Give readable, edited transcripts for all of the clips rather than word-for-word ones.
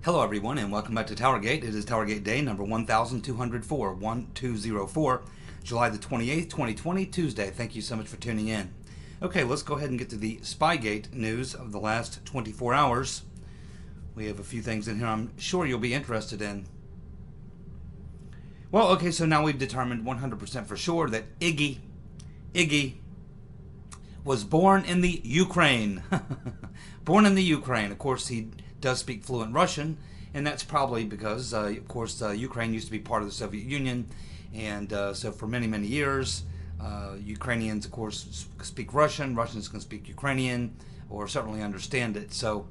Hello everyone and welcome back to TowerGate. It is TowerGate Day number 1204, July the 28th, 2020, Tuesday. Thank you so much for tuning in. Okay, let's go ahead and get to the Spygate news of the last 24 hours. We have a few things in here I'm sure you'll be interested in. Well, okay, so now we've determined 100% for sure that Iggy was born in the Ukraine. Born in the Ukraine. Of course, he does speak fluent Russian, and that's probably because, of course, Ukraine used to be part of the Soviet Union, and so for many, many years, Ukrainians, of course, speak Russian, Russians can speak Ukrainian, or certainly understand it, so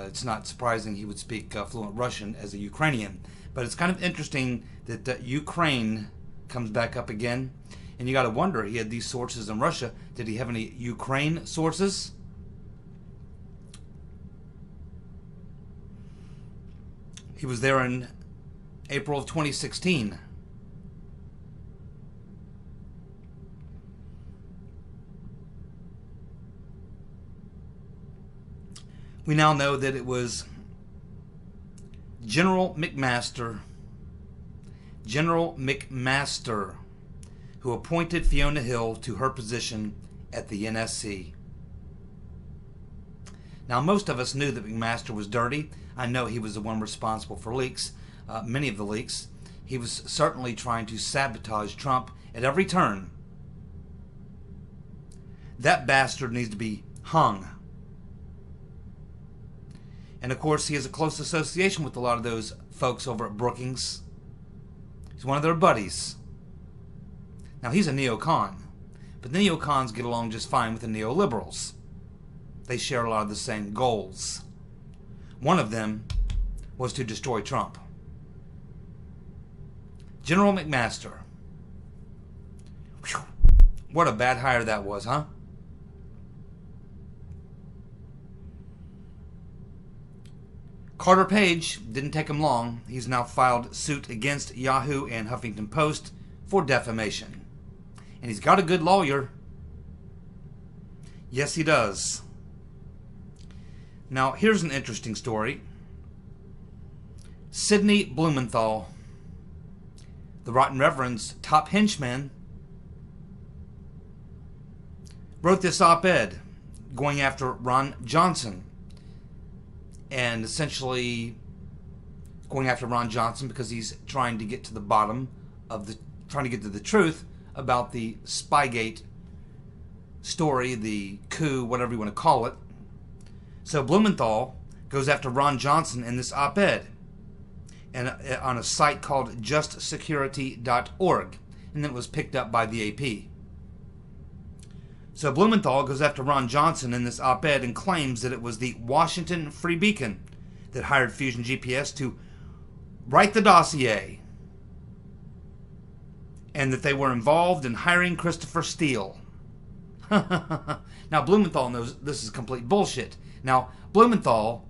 it's not surprising he would speak fluent Russian as a Ukrainian. But it's kind of interesting that Ukraine comes back up again, and you got to wonder, he had these sources in Russia, did he have any Ukraine sources? He was there in April of 2016. We now know that it was General McMaster who appointed Fiona Hill to her position at the NSC. Now, most of us knew that McMaster was dirty. I know he was the one responsible for leaks, many of the leaks. He was certainly trying to sabotage Trump at every turn. That bastard needs to be hung. And of course, he has a close association with a lot of those folks over at Brookings. He's one of their buddies. Now, he's a neocon, but the neocons get along just fine with the neoliberals. They share a lot of the same goals. One of them was to destroy Trump. General McMaster. Whew. What a bad hire that was, huh? Carter Page, didn't take him long. He's now filed suit against Yahoo and Huffington Post for defamation. And he's got a good lawyer. Yes, he does. Now, here's an interesting story. Sidney Blumenthal, the Rotten Reverend's top henchman, wrote this op-ed going after Ron Johnson, and essentially going after Ron Johnson because he's trying to get to the bottom of trying to get to the truth about the Spygate story, the coup, whatever you want to call it. So Blumenthal goes after Ron Johnson in this op-ed and on a site called justsecurity.org, and then it was picked up by the AP. So Blumenthal goes after Ron Johnson in this op-ed and claims that it was the Washington Free Beacon that hired Fusion GPS to write the dossier, and that they were involved in hiring Christopher Steele. Now, Blumenthal knows this is complete bullshit. Now, Blumenthal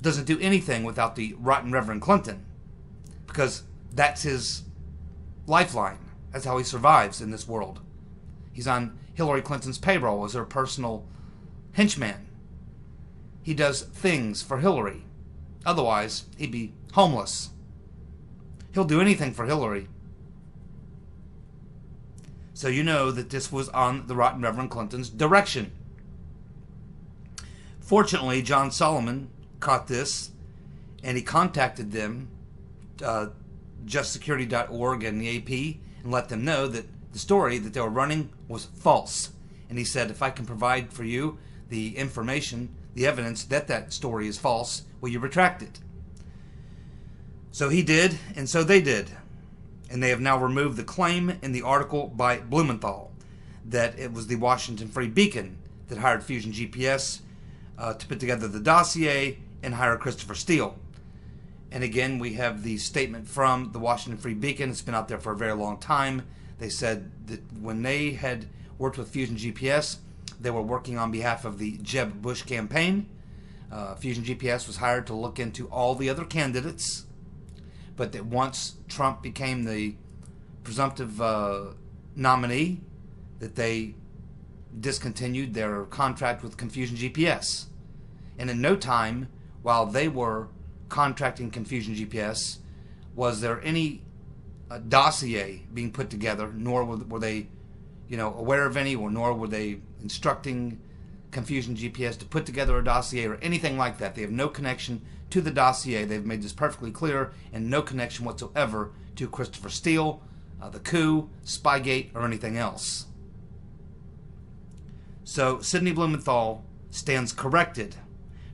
doesn't do anything without the rotten Reverend Clinton, because that's his lifeline. That's how he survives in this world. He's on Hillary Clinton's payroll as her personal henchman. He does things for Hillary. Otherwise, he'd be homeless. He'll do anything for Hillary. So you know that this was on the rotten Reverend Clinton's direction. Fortunately, John Solomon caught this, and he contacted them, justsecurity.org and the AP, and let them know that the story that they were running was false. And he said, if I can provide for you the information, the evidence that that story is false, will you retract it? So he did, and so they did. And they have now removed the claim in the article by Blumenthal that it was the Washington Free Beacon that hired Fusion GPS to put together the dossier and hire Christopher Steele. And again, we have the statement from the Washington Free Beacon. It's been out there for a very long time. They said that when they had worked with Fusion GPS, they were working on behalf of the Jeb Bush campaign. Fusion GPS was hired to look into all the other candidates, but that once Trump became the presumptive nominee, that they discontinued their contract with Confusion GPS. And in no time, while they were contracting Confusion GPS, was there any dossier being put together, nor were they, aware of any, or nor were they instructing Confusion GPS to put together a dossier or anything like that. They have no connection to the dossier. They've made this perfectly clear, and no connection whatsoever to Christopher Steele, the coup, Spygate, or anything else. So Sidney Blumenthal stands corrected.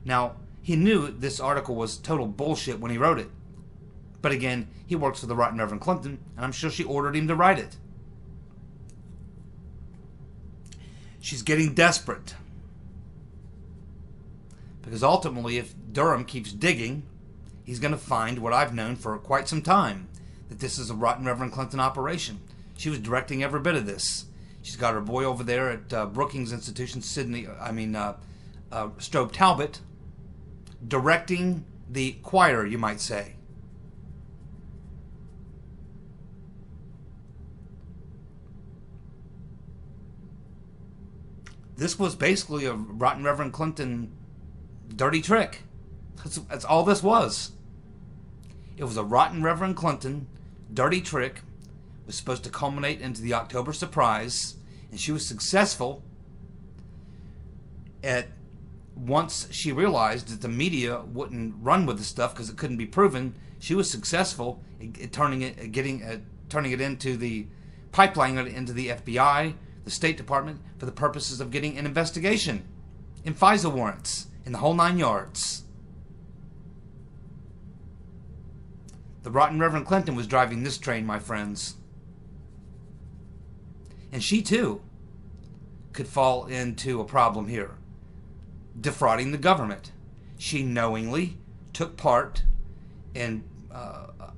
Now, he knew this article was total bullshit when he wrote it. But again, he works for the Right Reverend Clinton, and I'm sure she ordered him to write it. She's getting desperate. Because ultimately, if Durham keeps digging, he's going to find what I've known for quite some time, that this is a Right Reverend Clinton operation. She was directing every bit of this. She's got her boy over there at Brookings Institution, Strobe Talbott, directing the choir, you might say. This was basically a Right Reverend Clinton dirty trick. That's all this was. It was a Rotten Reverend Clinton dirty trick. It was supposed to culminate into the October surprise, and she was successful at, once she realized that the media wouldn't run with the stuff because it couldn't be proven, she was successful at turning it into the pipeline into the FBI, the State Department, for the purposes of getting an investigation in FISA warrants in the whole 9 yards. The Rotten Reverend Clinton was driving this train, my friends. And she, too, could fall into a problem here. Defrauding the government. She knowingly took part in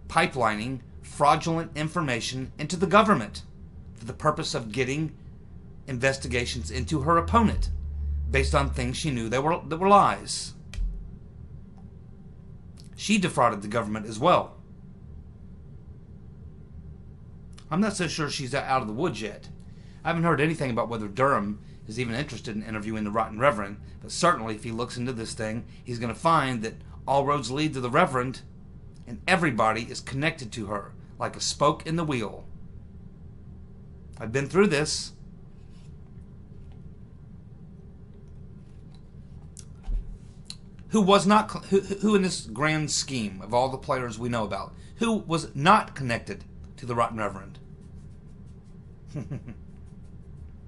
pipelining fraudulent information into the government for the purpose of getting investigations into her opponent based on things she knew that were lies. She defrauded the government as well. I'm not so sure she's out of the woods yet. I haven't heard anything about whether Durham is even interested in interviewing the Rotten Reverend, but certainly if he looks into this thing, he's going to find that all roads lead to the Reverend, and everybody is connected to her, like a spoke in the wheel. I've been through this. Who in this grand scheme of all the players we know about, who was not connected to the Rotten Reverend?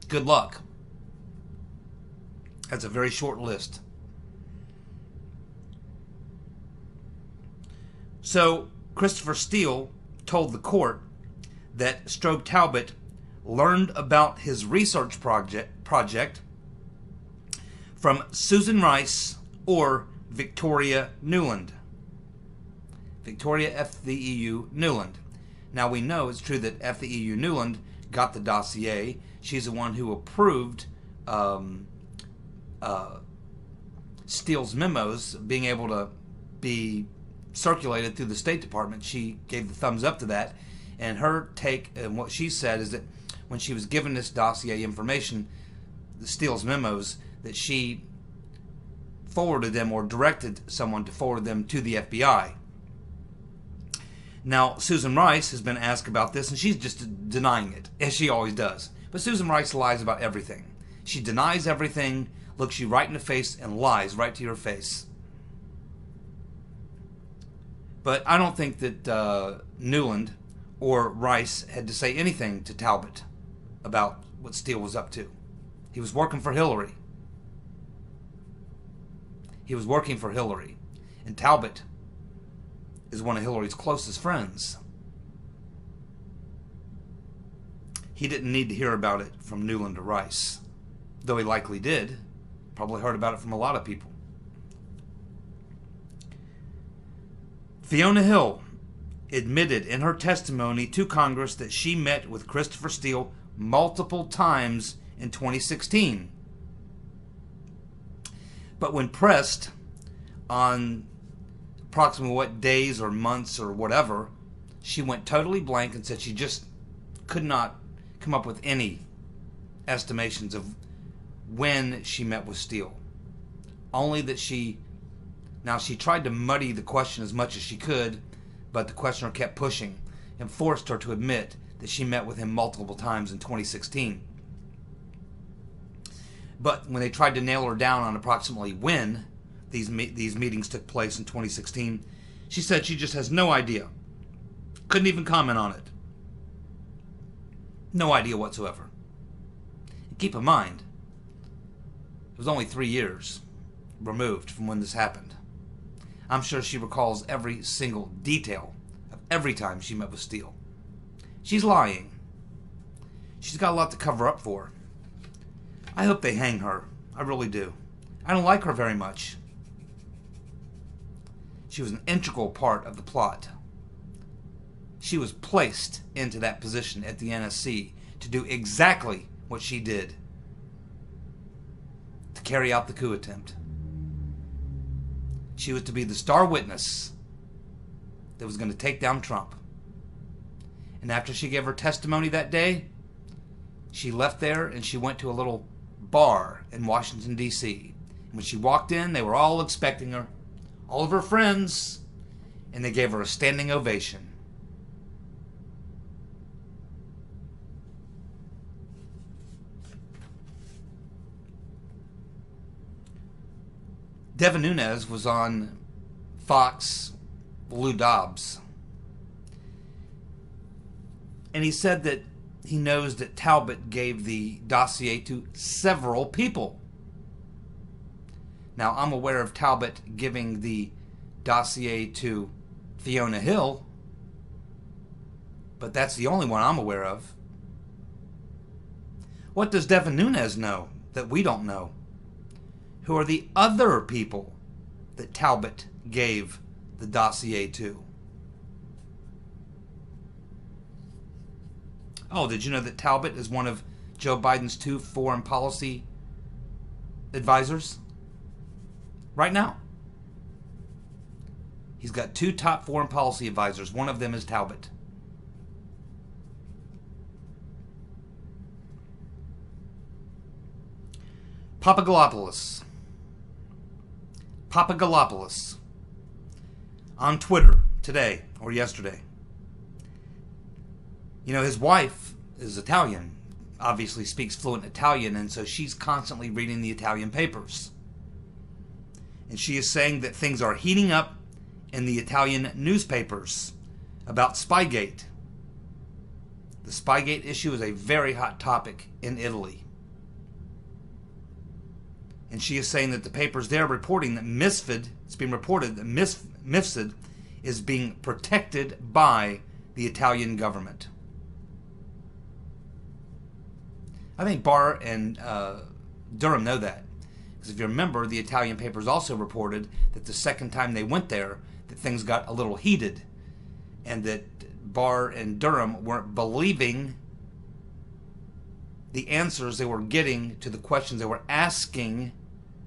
Good luck. That's a very short list. So, Christopher Steele told the court that Strobe Talbott learned about his research project from Susan Rice or Victoria Newland. Victoria FTEU Newland. Now we know it's true that FTEU Newland got the dossier. She's the one who approved Steele's memos being able to be circulated through the State Department. She gave the thumbs up to that. And her take and what she said is that when she was given this dossier information, the Steele's memos, that she forwarded them or directed someone to forward them to the FBI. Now, Susan Rice has been asked about this, and she's just denying it, as she always does. But Susan Rice lies about everything. She denies everything, looks you right in the face, and lies right to your face. But I don't think that Newland or Rice had to say anything to Talbott about what Steele was up to. He was working for Hillary. He was working for Hillary. And Talbott is one of Hillary's closest friends. He didn't need to hear about it from Newland or Rice, though he likely did. Probably heard about it from a lot of people. Fiona Hill admitted in her testimony to Congress that she met with Christopher Steele multiple times in 2016. But when pressed on approximately what days or months or whatever, she went totally blank and said she just could not come up with any estimations of when she met with Steele. Only that Now, she tried to muddy the question as much as she could, but the questioner kept pushing and forced her to admit that she met with him multiple times in 2016. But when they tried to nail her down on approximately when these meetings took place in 2016, she said she just has no idea. Couldn't even comment on it. No idea whatsoever. And keep in mind, it was only 3 years removed from when this happened. I'm sure she recalls every single detail of every time she met with Steele. She's lying. She's got a lot to cover up for. I hope they hang her. I really do. I don't like her very much. She was an integral part of the plot. She was placed into that position at the NSC to do exactly what she did, to carry out the coup attempt. She was to be the star witness that was going to take down Trump. And after she gave her testimony that day, she left there and she went to a little bar in Washington, D.C. And when she walked in, they were all expecting her, all of her friends, and they gave her a standing ovation. Devin Nunes was on Fox, Lou Dobbs, and he said that he knows that Talbott gave the dossier to several people. Now, I'm aware of Talbott giving the dossier to Fiona Hill, but that's the only one I'm aware of. What does Devin Nunes know that we don't know? Who are the other people that Talbott gave the dossier to? Oh, did you know that Talbott is one of Joe Biden's 2 foreign policy advisors? Right now. He's got 2 top foreign policy advisors. One of them is Talbott. Papagalopoulos on Twitter today or yesterday. You know, his wife is Italian, obviously speaks fluent Italian, and so she's constantly reading the Italian papers. And she is saying that things are heating up in the Italian newspapers about Spygate. The Spygate issue is a very hot topic in Italy. And she is saying that the papers there are reporting that it's being reported that Mifsud is being protected by the Italian government. I think Barr and Durham know that. Because if you remember, the Italian papers also reported that the second time they went there, that things got a little heated. And that Barr and Durham weren't believing the answers they were getting to the questions they were asking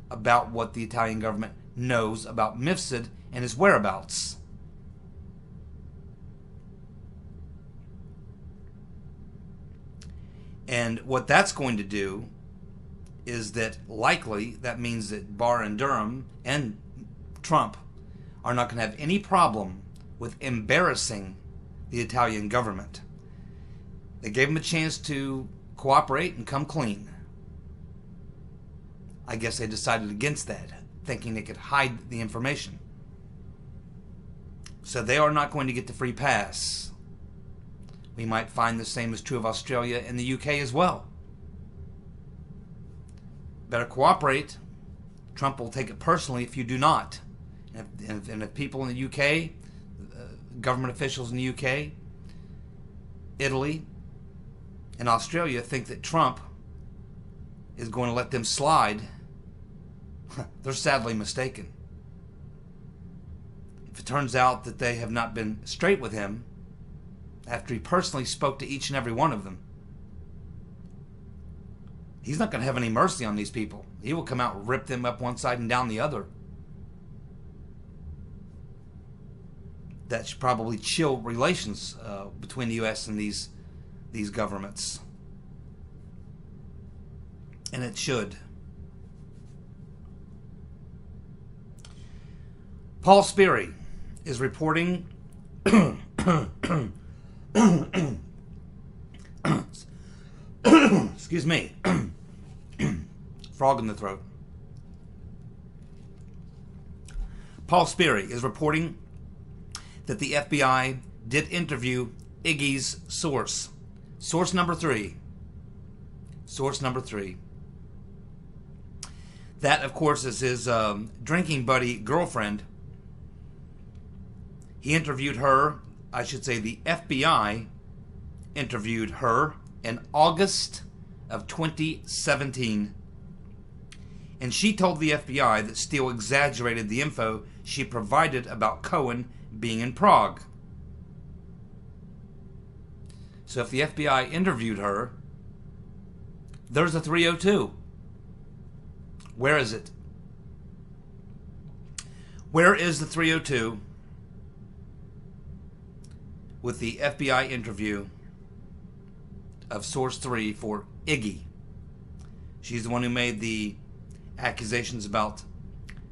about what the Italian government knows about Mifsud and his whereabouts. And what that's going to do is that likely that means that Barr and Durham and Trump are not going to have any problem with embarrassing the Italian government. They gave them a chance to cooperate and come clean. I guess they decided against that, thinking they could hide the information. So they are not going to get the free pass. We might find the same is true of Australia and the UK as well. Better cooperate. Trump will take it personally if you do not. And if people in the UK, government officials in the UK, Italy, and Australia think that Trump is going to let them slide, they're sadly mistaken. If it turns out that they have not been straight with him after he personally spoke to each and every one of them, he's not going to have any mercy on these people. He will come out and rip them up one side and down the other. That should probably chill relations between the U.S. and these governments. And it should. Paul Sperry is reporting excuse me, frog in the throat. Paul Sperry is reporting that the FBI did interview Iggy's source. Source number 3. Source number 3. That, of course, is his drinking buddy girlfriend. He interviewed her, I should say the FBI interviewed her in August of 2017. And she told the FBI that Steele exaggerated the info she provided about Cohen being in Prague. So if the FBI interviewed her, there's a 302. Where is it? Where is the 302 with the FBI interview of Source 3 for Iggy? She's the one who made the accusations about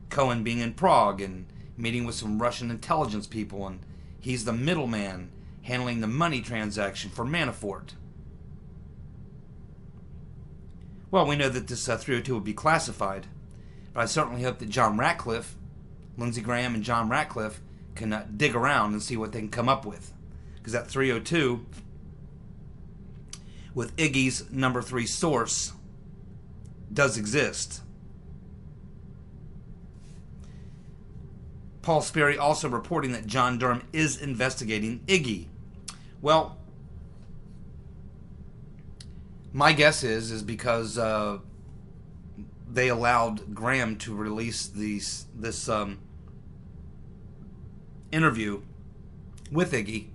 Cohen being in Prague and meeting with some Russian intelligence people, and he's the middleman handling the money transaction for Manafort. Well, we know that this 302 will be classified, but I certainly hope that John Ratcliffe, Lindsey Graham and John Ratcliffe, can dig around and see what they can come up with. Because that 302 with Iggy's number 3 source does exist. Paul Sperry also reporting that John Durham is investigating Iggy. Well, my guess is because they allowed Graham to release this interview with Iggy.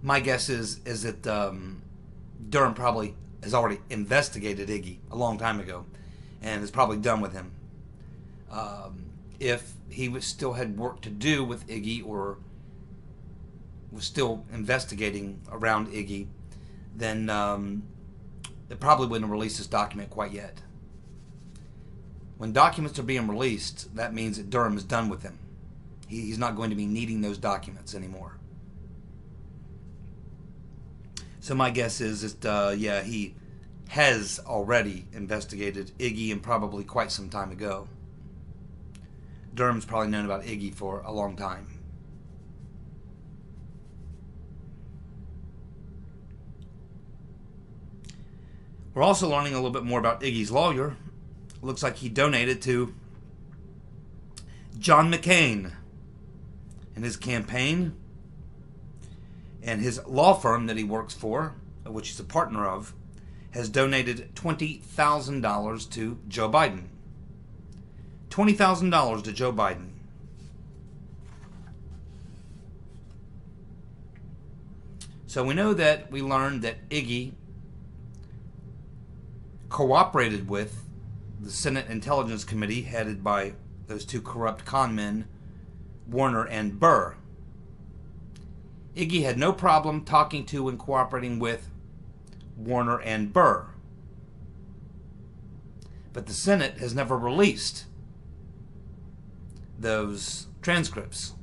My guess is that Durham probably has already investigated Iggy a long time ago and is probably done with him. If he still had work to do with Iggy or was still investigating around Iggy, then it probably wouldn't have released this document quite yet. When documents are being released, that means that Durham is done with them. He's not going to be needing those documents anymore. So my guess is that, yeah, he has already investigated Iggy and probably quite some time ago. Durham's probably known about Iggy for a long time. We're also learning a little bit more about Iggy's lawyer. Looks like he donated to John McCain in his campaign, and his law firm that he works for, which he's a partner of, has donated $20,000 to Joe Biden. $20,000 to Joe Biden. So we know that we learned that Iggy cooperated with the Senate Intelligence Committee headed by those two corrupt con men, Warner and Burr. Iggy had no problem talking to and cooperating with Warner and Burr. But the Senate has never released those transcripts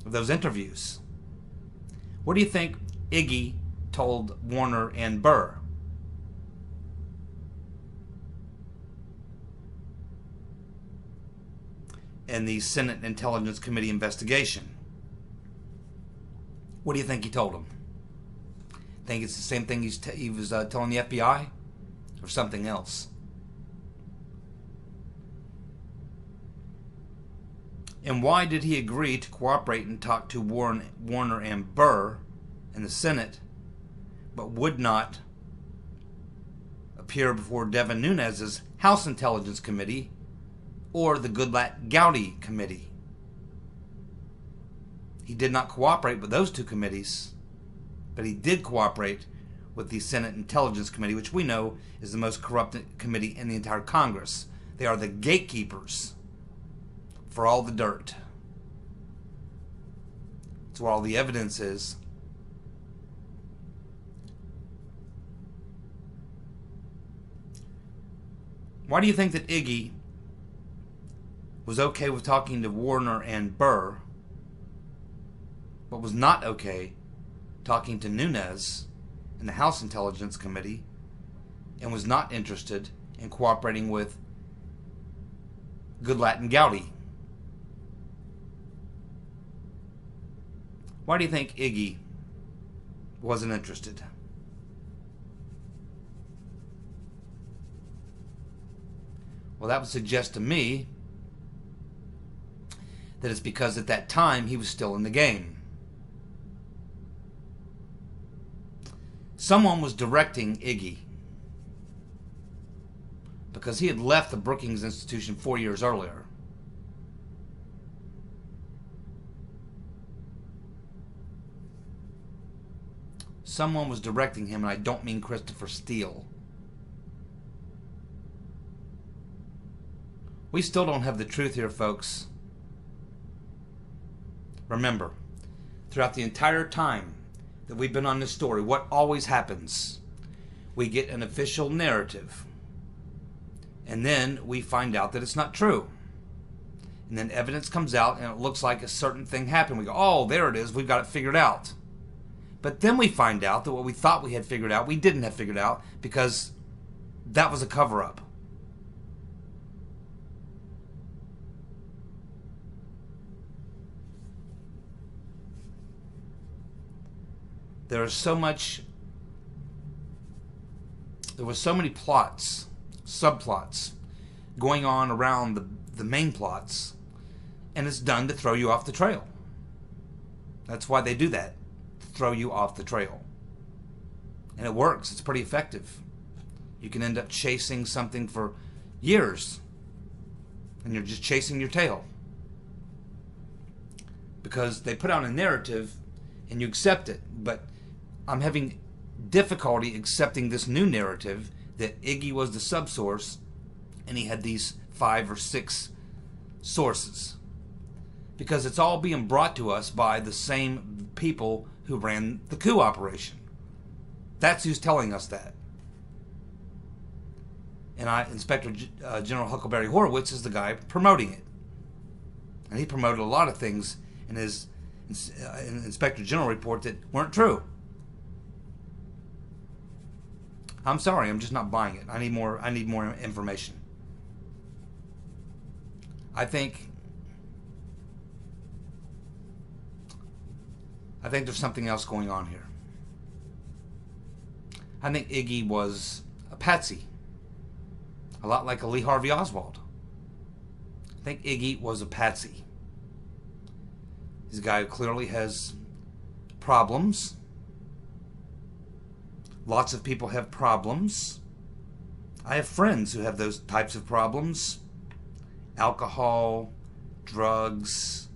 of those interviews. What do you think Iggy told Warner and Burr? In the Senate Intelligence Committee investigation? What do you think he told them? Think it's the same thing he was telling the FBI? Or something else? And why did he agree to cooperate and talk to Warner and Burr in the Senate, but would not appear before Devin Nunes's House Intelligence Committee or the Goodlatte Gowdy Committee? He did not cooperate with those two committees, but he did cooperate with the Senate Intelligence Committee, which we know is the most corrupt committee in the entire Congress. They are the gatekeepers for all the dirt. It's where all the evidence is. Why do you think that Iggy was okay with talking to Warner and Burr, but was not okay talking to Nunes in the House Intelligence Committee, and was not interested in cooperating with Goodlatte and Gowdy. Why do you think Iggy wasn't interested? Well, that would suggest to me that it's because at that time he was still in the game. Someone was directing Iggy because he had left the Brookings Institution 4 years earlier. Someone was directing him, and I don't mean Christopher Steele. We still don't have the truth here, folks. Remember, throughout the entire time that we've been on this story, what always happens? We get an official narrative, and then we find out that it's not true. And then evidence comes out, and it looks like a certain thing happened. We go, oh, there it is. We've got it figured out. But then we find out that what we thought we had figured out, we didn't have figured out, because that was a cover-up. There was so many plots, subplots, going on around the main plots, and it's done to throw you off the trail. That's why they do that, to throw you off the trail. And it works. It's pretty effective. You can end up chasing something for years, and you're just chasing your tail. Because they put out a narrative, and you accept it, but I'm having difficulty accepting this new narrative that Iggy was the subsource and he had these 5 or 6 sources. Because it's all being brought to us by the same people who ran the coup operation. That's who's telling us that. And Inspector General Huckleberry Horowitz is the guy promoting it. And he promoted a lot of things in his Inspector General report that weren't true. I'm sorry, I'm just not buying it. I need more information. I think there's something else going on here. I think Iggy was a patsy. A lot like a Lee Harvey Oswald. I think Iggy was a patsy. He's a guy who clearly has problems. Lots of people have problems. I have friends who have those types of problems. Alcohol, drugs,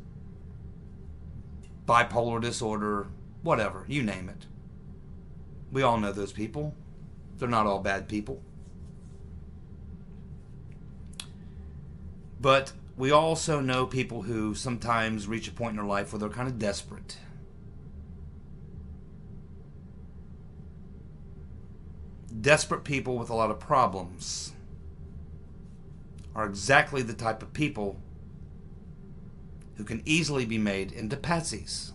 bipolar disorder, whatever, you name it. We all know those people. They're not all bad people. But we also know people who sometimes reach a point in their life where they're kind of desperate. Desperate people with a lot of problems are exactly the type of people who can easily be made into patsies.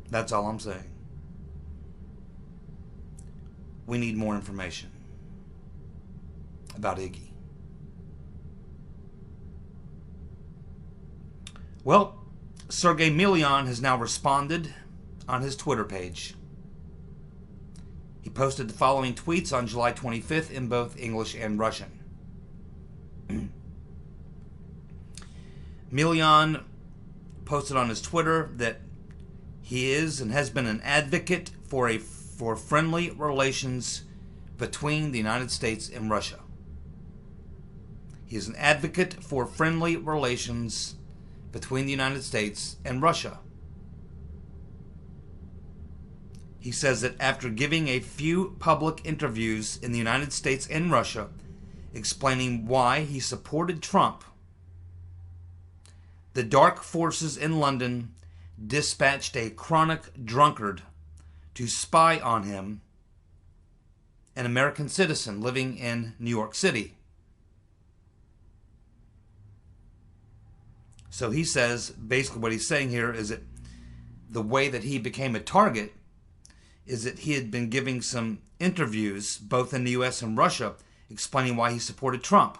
That's all I'm saying. We need more information about Iggy. Well, Sergey Millian has now responded on his Twitter page. He posted the following tweets on July 25th in both English and Russian. Millian posted on his Twitter that he is and has been an advocate for friendly relations between the United States and Russia. He is an advocate for friendly relations between the United States and Russia. He says that after giving a few public interviews in the United States and Russia, explaining why he supported Trump, the dark forces in London dispatched a chronic drunkard to spy on him an American citizen living in New York City. So he says, basically what he's saying here is that the way that he became a target is that he had been giving some interviews, both in the U.S. and Russia, explaining why he supported Trump.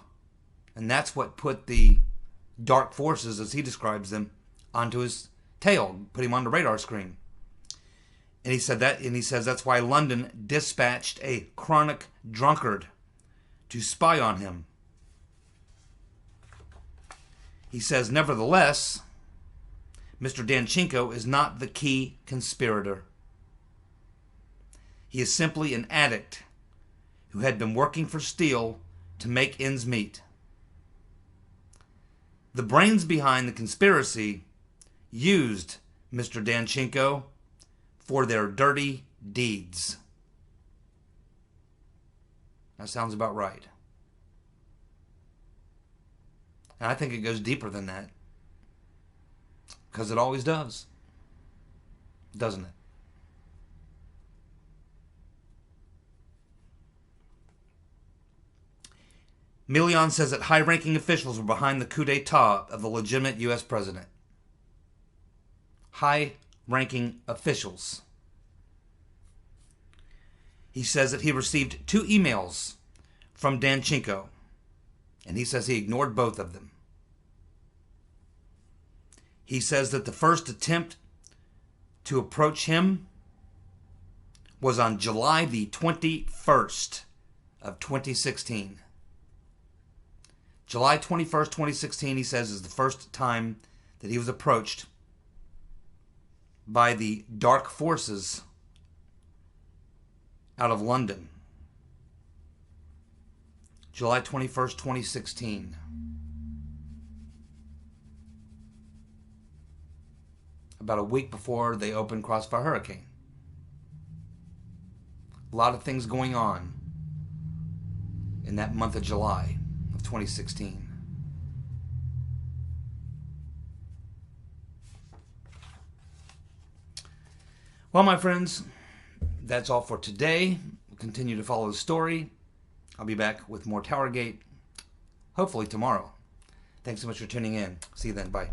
And that's what put the dark forces, as he describes them, onto his tail, put him on the radar screen. And he said that, and he says that's why London dispatched a chronic drunkard to spy on him. He says, nevertheless, Mr. Danchenko is not the key conspirator. He is simply an addict who had been working for Steele to make ends meet. The brains behind the conspiracy used Mr. Danchenko for their dirty deeds. That sounds about right. And I think it goes deeper than that. Because it always does. Doesn't it? Millian says that high-ranking officials were behind the coup d'etat of the legitimate U.S. president. High-ranking officials. He says that he received 2 emails from Danchenko, and he says he ignored both of them. He says that the first attempt to approach him was on July the 21st of 2016. July 21st, 2016, he says, is the first time that he was approached by the dark forces out of London. July 21st, 2016. About a week before they opened Crossfire Hurricane. A lot of things going on in that month of July of 2016. Well, my friends, that's all for today. We'll continue to follow the story. I'll be back with more TowerGate, hopefully tomorrow. Thanks so much for tuning in. See you then. Bye.